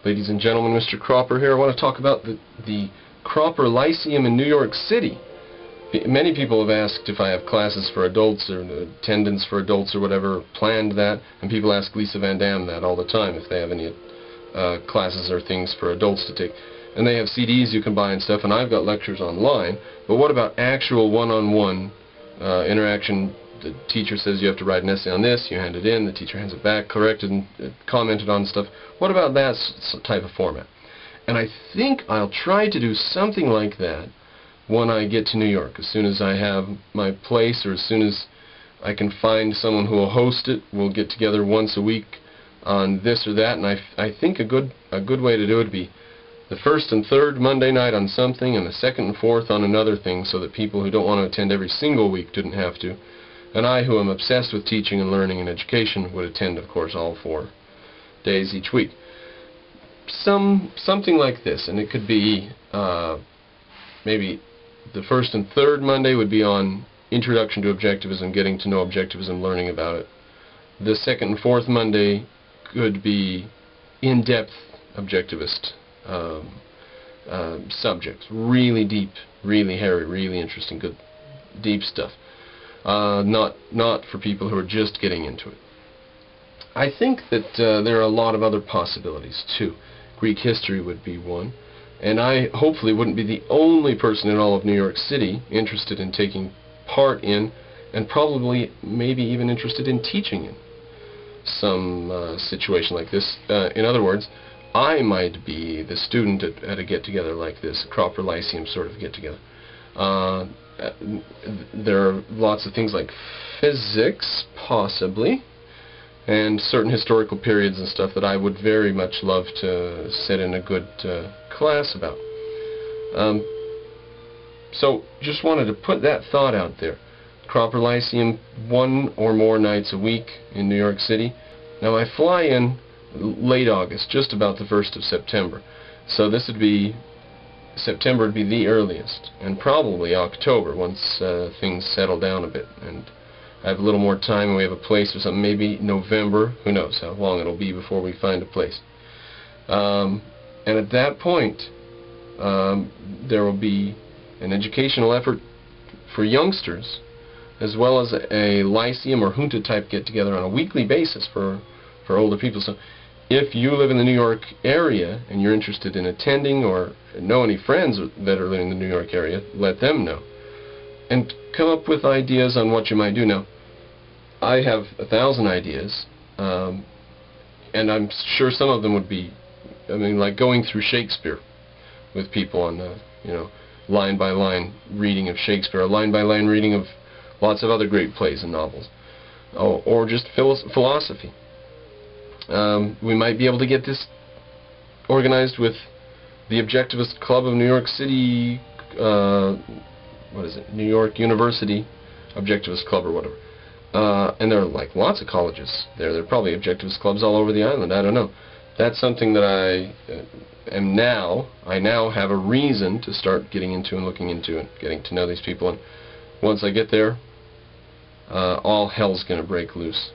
Ladies and gentlemen, Mr. Cropper here. I want to talk about the Cropper Lyceum in New York City. Many people have asked if I have classes for adults or attendance for adults or whatever, planned that, and people ask Lisa Van Dam that all the time if they have any classes or things for adults to take. And they have CDs you can buy and stuff, and I've got lectures online, but what about actual one-on-one interaction? The teacher says you have to write an essay on this, you hand it in, the teacher hands it back, corrected and commented on stuff. What about that type of format? And I think I'll try to do something like that when I get to New York. As soon as I have my place, or as soon as I can find someone who will host it, we'll get together once a week on this or that. And I think a good way to do it would be the first and third Monday night on something, and the second and fourth on another thing, so that people who don't want to attend every single week didn't have to. And I, who am obsessed with teaching and learning and education, would attend, of course, all 4 days each week. Something like this, and it could be maybe the first and third Monday would be on Introduction to Objectivism, getting to know Objectivism, learning about it. The second and fourth Monday could be in-depth Objectivist subjects, really deep, really hairy, really interesting, good, deep stuff. Not for people who are just getting into it. I think that there are a lot of other possibilities too. Greek history would be one, and I hopefully wouldn't be the only person in all of New York City interested in taking part in, and probably maybe even interested in teaching in some situation like this. In other words, I might be the student at a get-together like this, a Cropper Lyceum sort of get-together. There are lots of things like physics, possibly, and certain historical periods and stuff that I would very much love to sit in a good class about. So just wanted to put that thought out there. Cropper Lyceum, 1 or more nights a week in New York City. Now I fly in late August, just about the 1st of September. So this would be September would be the earliest, and probably October once things settle down a bit and I have a little more time and we have a place or something. Maybe November, who knows how long it'll be before we find a place. And at that point there will be an educational effort for youngsters, as well as a Lyceum or Junta type get-together on a weekly basis for older people. So if you live in the New York area and you're interested in attending, or know any friends that are living in the New York area, let them know. And come up with ideas on what you might do. Now, I have 1,000 ideas, and I'm sure some of them would be, like going through Shakespeare with people on, line-by-line reading of Shakespeare, a line-by-line reading of lots of other great plays and novels, or just philosophy. We might be able to get this organized with the Objectivist Club of New York City, New York University Objectivist Club or whatever. And there are like lots of colleges there. There are probably Objectivist clubs all over the island. I don't know. That's something that I now have a reason to start getting into and looking into and getting to know these people. And once I get there, all hell's going to break loose.